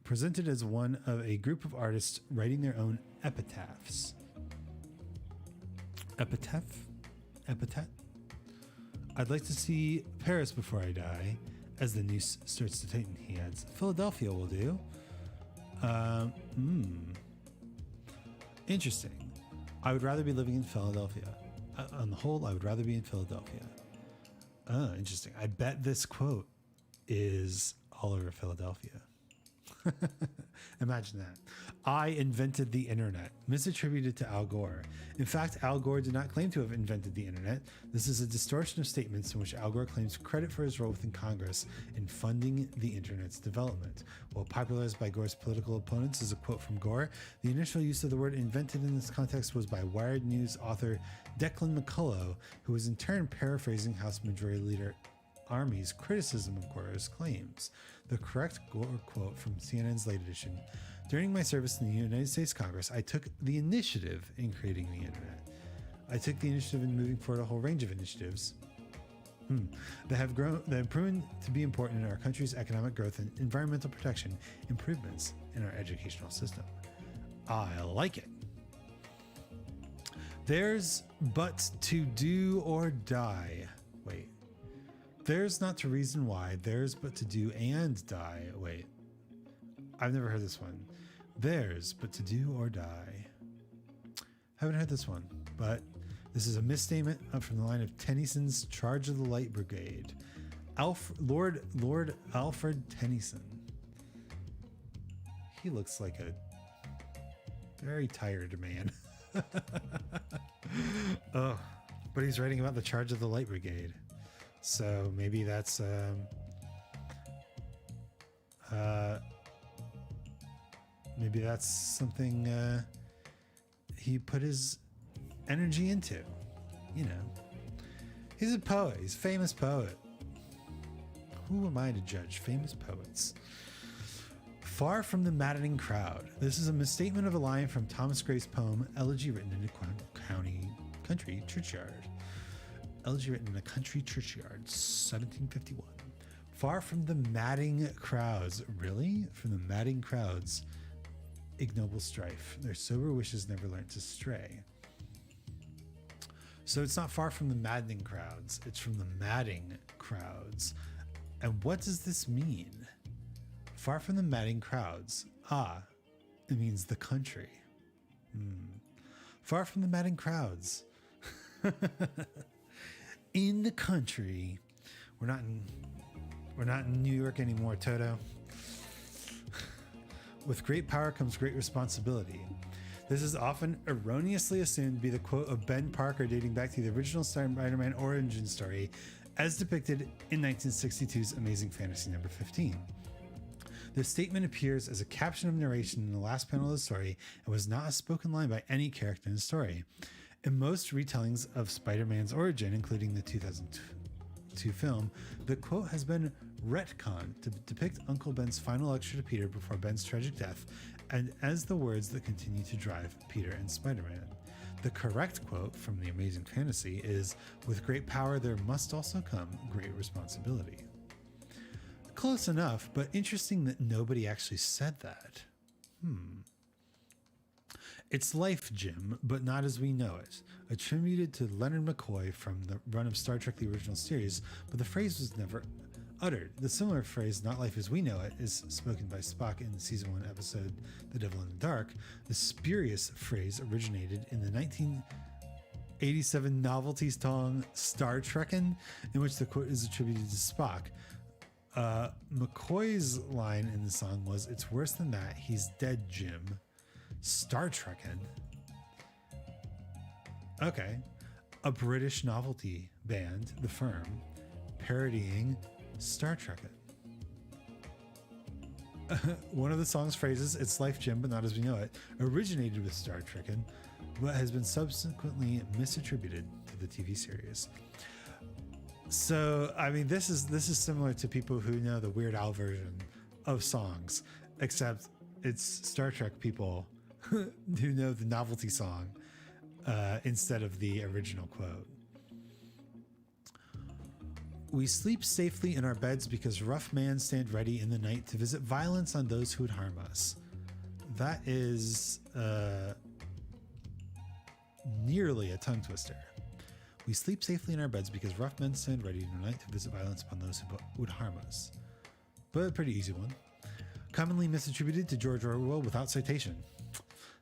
Presented as one of a group of artists writing their own epitaphs. Epitaph? I'd like to see Paris before I die. As the noose starts to tighten, he adds, Philadelphia will do. Interesting. I would rather be living in Philadelphia. On the whole, I would rather be in Philadelphia. Oh, interesting. I bet this quote is all over Philadelphia. Imagine that. I invented the internet. Misattributed to Al Gore. In fact, Al Gore did not claim to have invented the internet. This is a distortion of statements in which Al Gore claims credit for his role within Congress in funding the internet's development. While popularized by Gore's political opponents as a quote from Gore, the initial use of the word invented in this context was by Wired News author Declan McCullough, who was in turn paraphrasing House Majority Leader Army's criticism of Gore's claims. The correct Gore quote from CNN's late edition: during my service in the United States Congress, I took the initiative in creating the internet. I took the initiative in moving forward a whole range of initiatives that have proven to be important in our country's economic growth and environmental protection, improvements in our educational system. I like it. There's but to do or die. Wait. There's not to reason why, there's but to do and die. Wait, I've never heard this one. There's but to do or die. Haven't heard this one, but this is a misstatement from the line of Tennyson's Charge of the Light Brigade. Lord Alfred Tennyson. He looks like a very tired man. Oh, but he's writing about the Charge of the Light Brigade. So maybe that's something he put his energy into. You know, he's a poet. He's a famous poet. Who am I to judge famous poets? Far from the maddening crowd. This is a misstatement of a line from Thomas Gray's poem Elegy Written in a Country Churchyard. Elegy Written in a Country Churchyard, 1751. Far from the madding crowds. Really? From the madding crowds, ignoble strife. Their sober wishes never learnt to stray. So it's not far from the maddening crowds. It's from the madding crowds. And what does this mean? Far from the madding crowds. Ah, it means the country. Far from the madding crowds. in the country. We're not in New York anymore, Toto. With great power comes great responsibility. This is often erroneously assumed to be the quote of Ben Parker dating back to the original Spider-Man origin story as depicted in 1962's Amazing Fantasy number 15. This statement appears as a caption of narration in the last panel of the story and was not a spoken line by any character in the story. In most retellings of Spider-Man's origin, including the 2002 film, the quote has been retconned to depict Uncle Ben's final lecture to Peter before Ben's tragic death, and as the words that continue to drive Peter and Spider-Man. The correct quote from The Amazing Fantasy is, "With great power there must also come great responsibility." Close enough, but interesting that nobody actually said that. It's Life, Jim, but not as we know it, attributed to Leonard McCoy from the run of Star Trek the original series, but the phrase was never uttered. The similar phrase, "not life as we know it," is spoken by Spock in the season 1 episode The Devil in the Dark. The spurious phrase originated in the 1987 novelty song Star Trekkin', in which the quote is attributed to Spock. McCoy's line in the song was, "It's worse than that, he's dead, Jim." Star Trekkin'. Okay. A British novelty band, The Firm, parodying Star Trekkin'. One of the song's phrases, "It's life, Jim, but not as we know it," originated with Star Trekkin', but has been subsequently misattributed to the TV series. So, I mean, this is similar to people who know the Weird Al version of songs, except it's Star Trek people who know the novelty song instead of the original quote. We sleep safely in our beds because rough men stand ready in the night to visit violence on those who would harm us. That is nearly a tongue twister. We sleep safely in our beds because rough men stand ready in the night to visit violence upon those who would harm us. But a pretty easy one. Commonly misattributed to George Orwell without citation.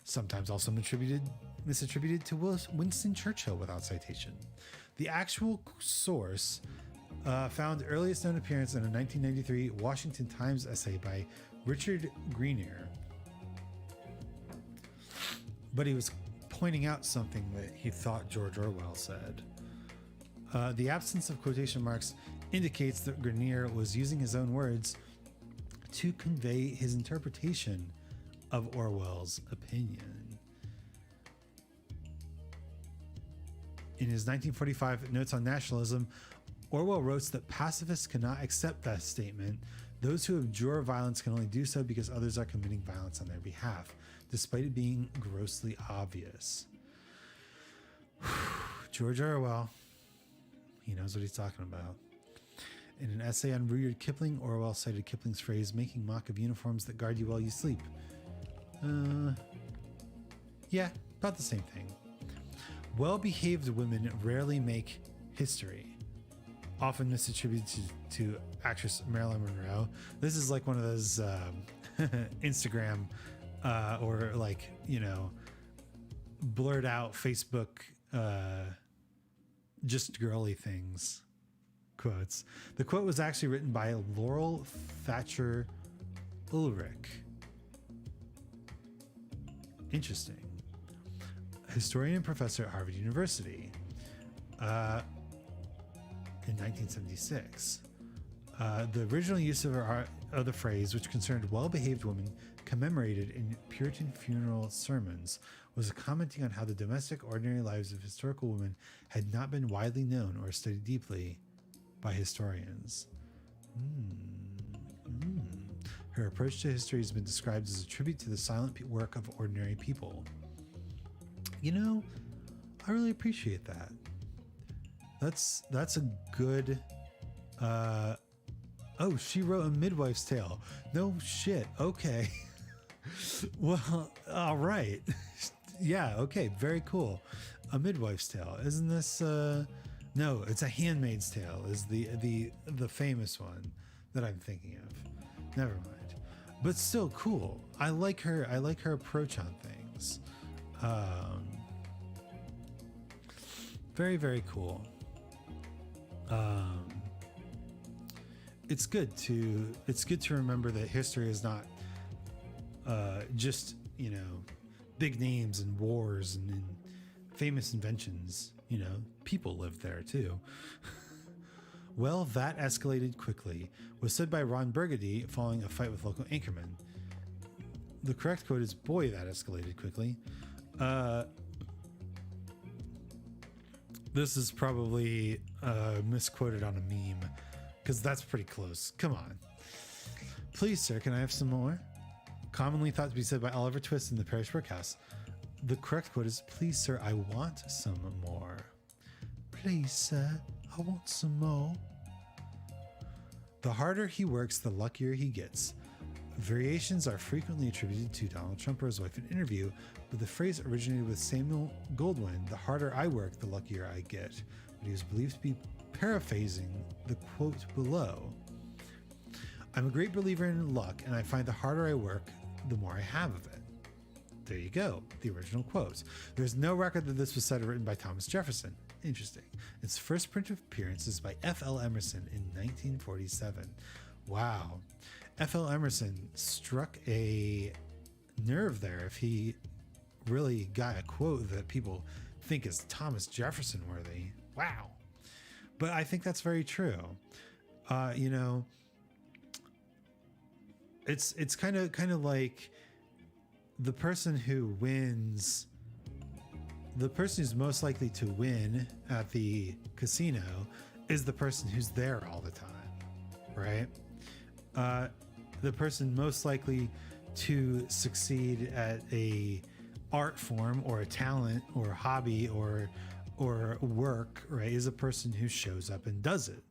Sometimes also misattributed to Winston Churchill without citation. The actual source found earliest known appearance in a 1993 Washington Times essay by Richard Grenier. But he was pointing out something that he thought George Orwell said. The absence of quotation marks indicates that Grenier was using his own words to convey his interpretation of Orwell's opinion. In his 1945 Notes on Nationalism, Orwell wrote that pacifists cannot accept that statement. Those who abjure violence can only do so because others are committing violence on their behalf, despite it being grossly obvious. George Orwell, he knows what he's talking about. In an essay on Rudyard Kipling, Orwell cited Kipling's phrase, "making mock of uniforms that guard you while you sleep." Yeah, about the same thing. Well-behaved women rarely make history. Often misattributed to actress Marilyn Monroe. This is like one of those Instagram or like, blurred out Facebook just girly things quotes. The quote was actually written by Laurel Thatcher Ulrich. Interesting. Historian and professor at Harvard University in 1976. The original use of the phrase, which concerned well-behaved women commemorated in Puritan funeral sermons, was commenting on how the domestic, ordinary lives of historical women had not been widely known or studied deeply by historians. Her approach to history has been described as a tribute to the silent work of ordinary people. I really appreciate that. That's a good. Oh, she wrote A Midwife's Tale. No shit. Okay. Well, all right. Yeah. Okay. Very cool. A Midwife's Tale. Isn't this? No, it's A Handmaid's Tale. Is the famous one that I'm thinking of. Never mind. But still cool. I like her approach on things. Very, very cool. Um, it's good to remember that history is not just, you know, big names and wars and famous inventions. You know, people lived there too. Well, that escalated quickly, was said by Ron Burgundy following a fight with local anchormen. The correct quote is, boy, that escalated quickly. This is probably misquoted on a meme, because that's pretty close. Come on. Please, sir, can I have some more? Commonly thought to be said by Oliver Twist in the Parish Workhouse. The correct quote is, please, sir, I want some more. Please, sir, I want some more. The harder he works, the luckier he gets. Variations are frequently attributed to Donald Trump or his wife in an interview, but the phrase originated with Samuel Goldwyn, the harder I work, the luckier I get. But he was believed to be paraphrasing the quote below. I'm a great believer in luck, and I find the harder I work, the more I have of it. There you go, the original quote. There's no record that this was said or written by Thomas Jefferson. Interesting. Its first print appearance is by F.L. Emerson in 1947. Wow. F.L. Emerson struck a nerve there if he really got a quote that people think is Thomas Jefferson worthy. Wow. But I think that's very true. You know, it's kind of like the person who wins, the person who's most likely to win at the casino is the person who's there all the time, right? The person most likely to succeed at a art form or a talent or a hobby or work, right, is a person who shows up and does it,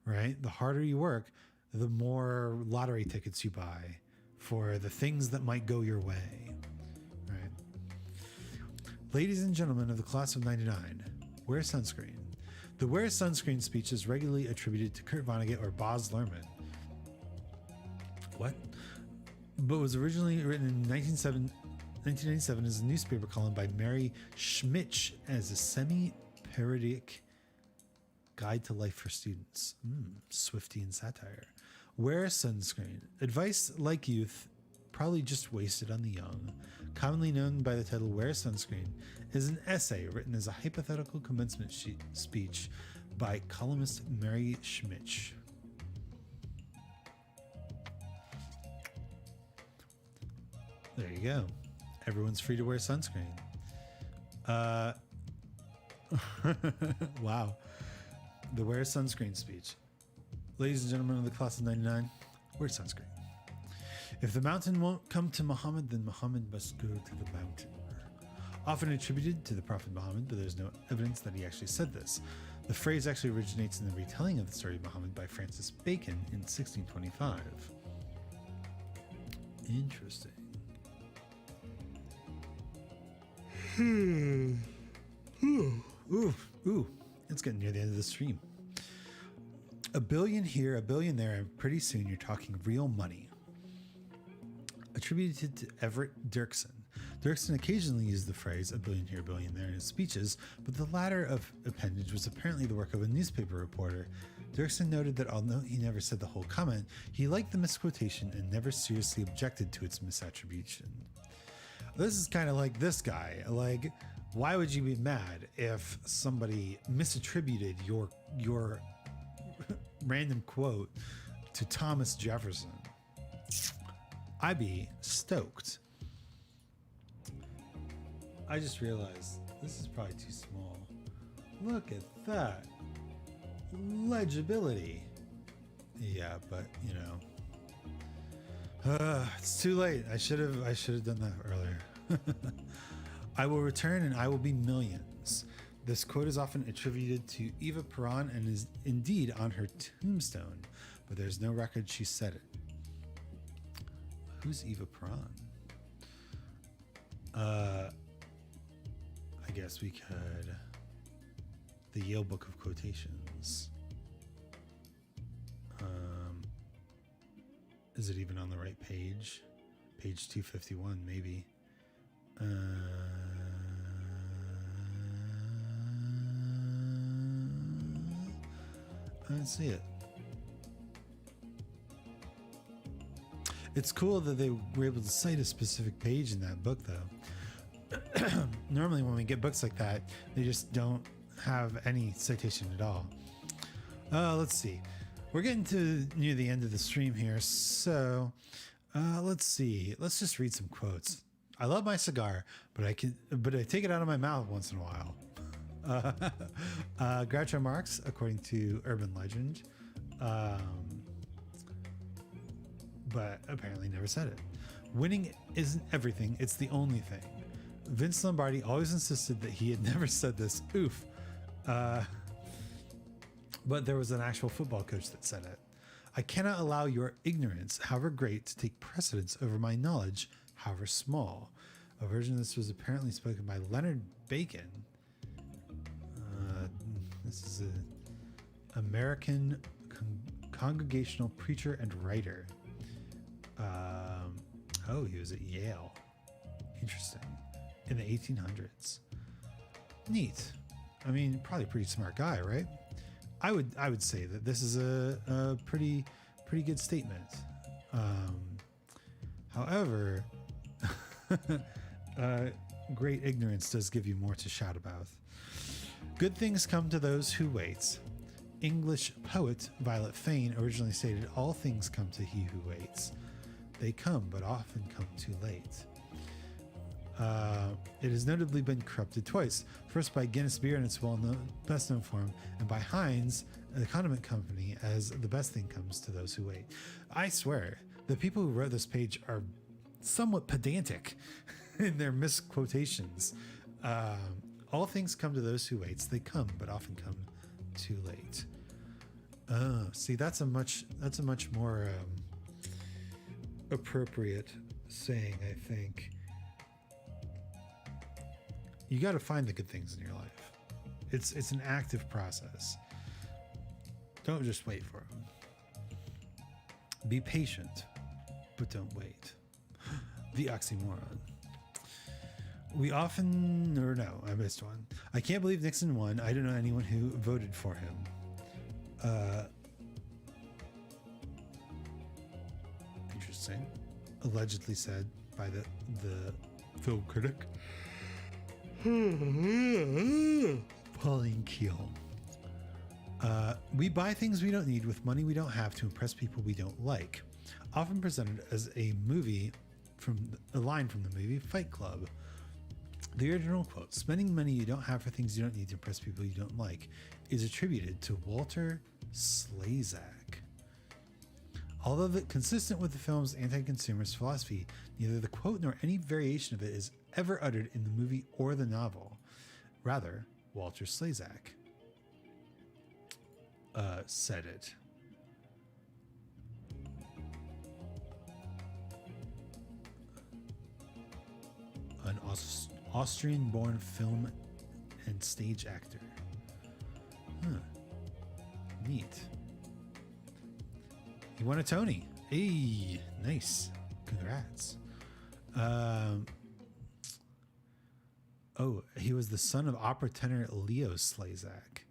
right? The harder you work, the more lottery tickets you buy for the things that might go your way, right? Ladies and gentlemen of the class of 99, wear sunscreen. The wear sunscreen speech is regularly attributed to Kurt Vonnegut or Baz Luhrmann. What? But was originally written in 1997 as a newspaper column by Mary Schmitz as a semi-parodic guide to life for students. Swiftian satire. Wear sunscreen. Advice like youth, probably just wasted on the young. Commonly known by the title Wear Sunscreen, is an essay written as a hypothetical commencement speech by columnist Mary Schmitz. There you go. Everyone's free to wear sunscreen. Wow. The wear sunscreen speech. Ladies and gentlemen of the class of 99, wear sunscreen. If the mountain won't come to Muhammad, then Muhammad must go to the mountain. Often attributed to the Prophet Muhammad, but there's no evidence that he actually said this. The phrase actually originates in the retelling of the story of Muhammad by Francis Bacon in 1625. Interesting. Ooh, it's getting near the end of the stream. A billion here, a billion there, and pretty soon you're talking real money. Attributed to Everett Dirksen. Dirksen occasionally used the phrase a billion here, a billion there in his speeches, but the latter of appendage was apparently the work of a newspaper reporter. Dirksen noted that although he never said the whole comment, he liked the misquotation and never seriously objected to its misattribution. This is kind of like this guy. Like, why would you be mad if somebody misattributed your random quote to Thomas Jefferson? I'd be stoked. I just realized this is probably too small. Look at that. Legibility. Yeah, but you know, it's too late. I should have done that earlier. I will return and I will be millions. This quote is often attributed to Eva Peron and is indeed on her tombstone, but there's no record she said it. Who's Eva Peron? I guess we could. The Yale Book of Quotations. Is it even on the right page? Page 251, maybe. I don't see it. It's cool that they were able to cite a specific page in that book, though. Normally, when we get books like that, they just don't have any citation at all. Let's see. We're getting to near the end of the stream here, so let's see. Let's just read some quotes. I love my cigar, but I take it out of my mouth once in a while. Groucho Marx, according to urban legend, but apparently never said it. Winning isn't everything, it's the only thing. Vince Lombardi always insisted that he had never said this. Oof. But there was an actual football coach that said it. I cannot allow your ignorance, however great, to take precedence over my knowledge, however small. A version of this was apparently spoken by Leonard Bacon. This is an American congregational preacher and writer. He was at Yale. Interesting. In the 1800s. Neat. I mean, probably a pretty smart guy, right? I would say that this is a pretty good statement. However, great ignorance does give you more to shout about. Good things come to those who wait. English poet Violet Fane originally stated, all things come to he who waits. They come, but often come too late. It has notably been corrupted twice. First by Guinness Beer in its best known form, and by Heinz, the condiment company, as the best thing comes to those who wait. I swear, the people who wrote this page are somewhat pedantic in their misquotations. All things come to those who wait. They come, but often come too late. See, that's a much more appropriate saying, I think. You got to find the good things in your life. It's an active process. Don't just wait for them. Be patient, but don't wait. The oxymoron. We often, or no, I missed one. I can't believe Nixon won. I don't know anyone who voted for him. Interesting. Allegedly said by the film critic. Pauline Keel. We buy things we don't need with money we don't have to impress people we don't like. Often presented as a line from the movie Fight Club. The original quote, spending money you don't have for things you don't need to impress people you don't like, is attributed to Walter Slezak. Although consistent with the film's anti-consumerist philosophy, neither the quote nor any variation of it is ever uttered in the movie or the novel. Rather, Walter Slezak said it. An Austrian-born film and stage actor. Neat. He won a Tony. Hey, nice. Congrats. He was the son of opera tenor Leo Slezak,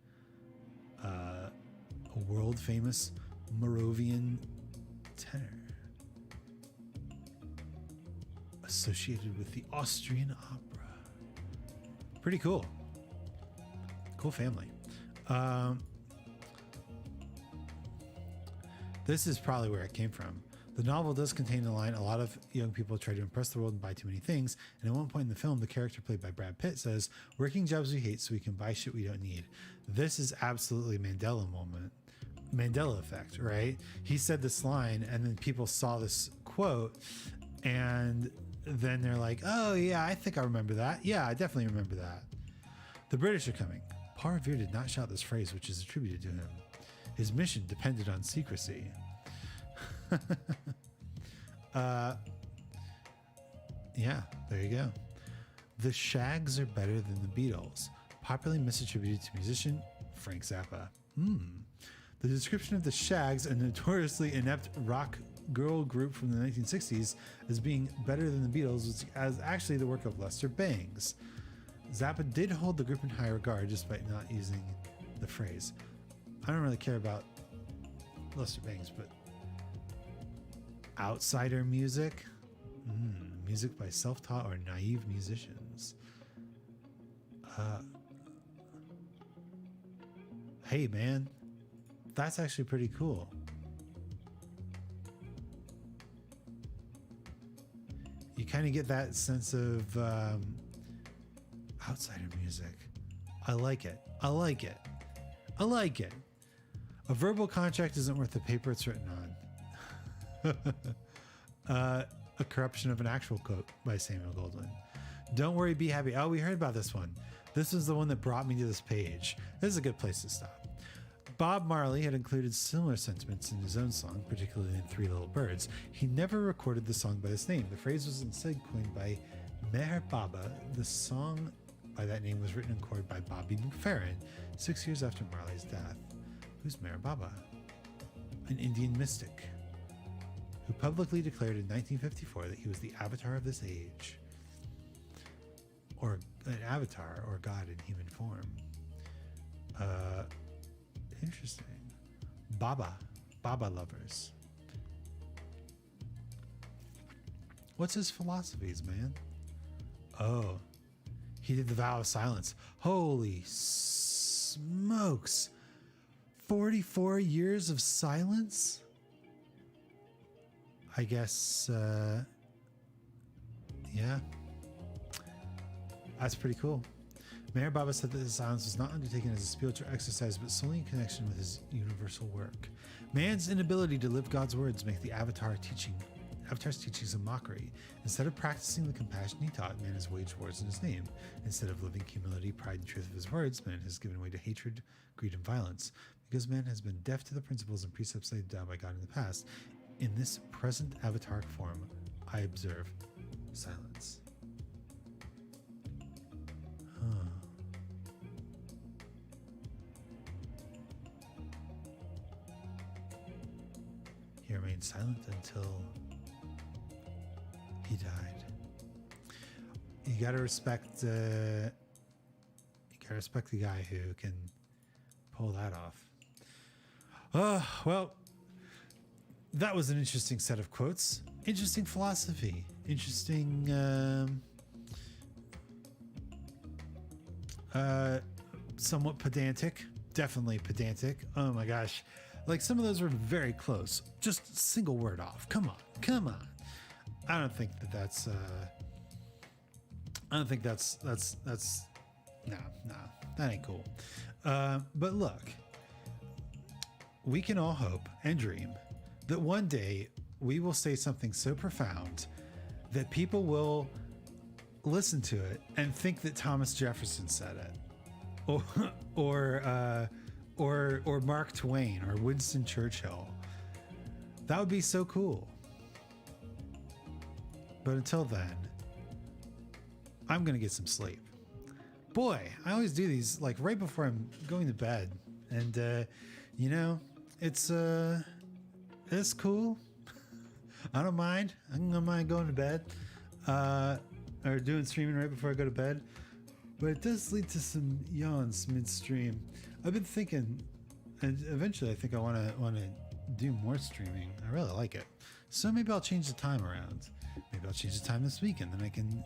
a world-famous Moravian tenor associated with the Austrian opera. Pretty cool. Cool family. This is probably where it came from. The novel does contain the line, a lot of young people try to impress the world and buy too many things. And at one point in the film, the character played by Brad Pitt says, working jobs we hate so we can buy shit we don't need. This is absolutely Mandela effect, right? He said this line and then people saw this quote and then they're like, oh yeah, I think I remember that. Yeah, I definitely remember that. The British are coming. Paul Revere did not shout this phrase, which is attributed to him. His mission depended on secrecy. Yeah, there you go. The Shags are better than the Beatles, popularly misattributed to musician Frank Zappa. The description of the Shags, a notoriously inept rock girl group from the 1960s, as being better than the Beatles was actually the work of Lester Bangs. Zappa did hold the group in high regard despite not using the phrase. I don't really care about Lester Bangs, but outsider music, music by self-taught or naive musicians. Hey man, that's actually pretty cool. You kind of get that sense of outsider music. I like it. I like it. I like it. A verbal contract isn't worth the paper it's written on. A corruption of an actual quote by Samuel Goldwyn. Don't worry, be happy. Oh, we heard about this one. This is the one that brought me to this page. This is a good place to stop. Bob Marley had included similar sentiments in his own song, particularly in Three Little Birds. He never recorded the song by this name. The phrase was instead coined by Meher Baba. The song by that name was written and recorded by Bobby McFerrin 6 years after Marley's death. Who's Meher Baba? An Indian mystic who publicly declared in 1954 that he was the avatar of this age, or an avatar or God in human form. Interesting. Baba lovers. What's his philosophies, man? Oh, he did the vow of silence. Holy smokes. 44 years of silence? I guess, yeah. That's pretty cool. Meher Baba said that his silence was not undertaken as a spiritual exercise, but solely in connection with his universal work. Man's inability to live God's words make the Avatar's teachings a mockery. Instead of practicing the compassion he taught, man has waged wars in his name. Instead of living humility, pride, and truth of his words, man has given way to hatred, greed, and violence. Because man has been deaf to the principles and precepts laid down by God in the past, in this present avataric form, I observe silence. Huh. He remained silent until he died. You gotta respect. You gotta respect the guy who can pull that off. Well, that was an interesting set of quotes. Interesting philosophy. Interesting. Somewhat pedantic. Definitely pedantic. Oh my gosh. Like some of those were very close. Just single word off. Come on. I don't think that's no, that ain't cool. But look, we can all hope and dream that one day we will say something so profound that people will listen to it and think that Thomas Jefferson said it, or Mark Twain or Winston Churchill. That would be so cool. But until then, I'm gonna get some sleep. Boy, I always do these like right before I'm going to bed, and it's cool. I don't mind. I don't mind going to bed, or doing streaming right before I go to bed. But it does lead to some yawns midstream. I've been thinking, and eventually I think I want to do more streaming. I really like it. So maybe I'll change the time around. Maybe I'll change the time this weekend. Then I can,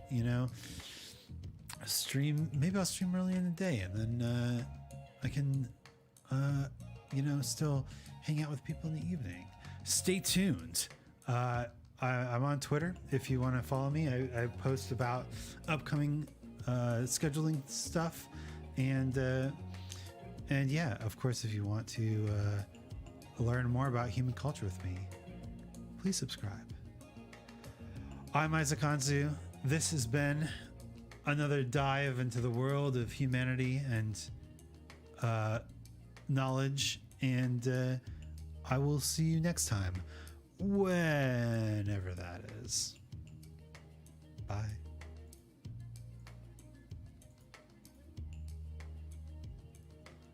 stream. Maybe I'll stream early in the day, and then I can, still hang out with people in the evening. Stay tuned. I'm on Twitter. If you want to follow me, I post about upcoming scheduling stuff, and yeah, of course, if you want to learn more about human culture with me, please subscribe. I'm Isaac Anzu. This has been another dive into the world of humanity and knowledge, and I will see you next time, whenever that is.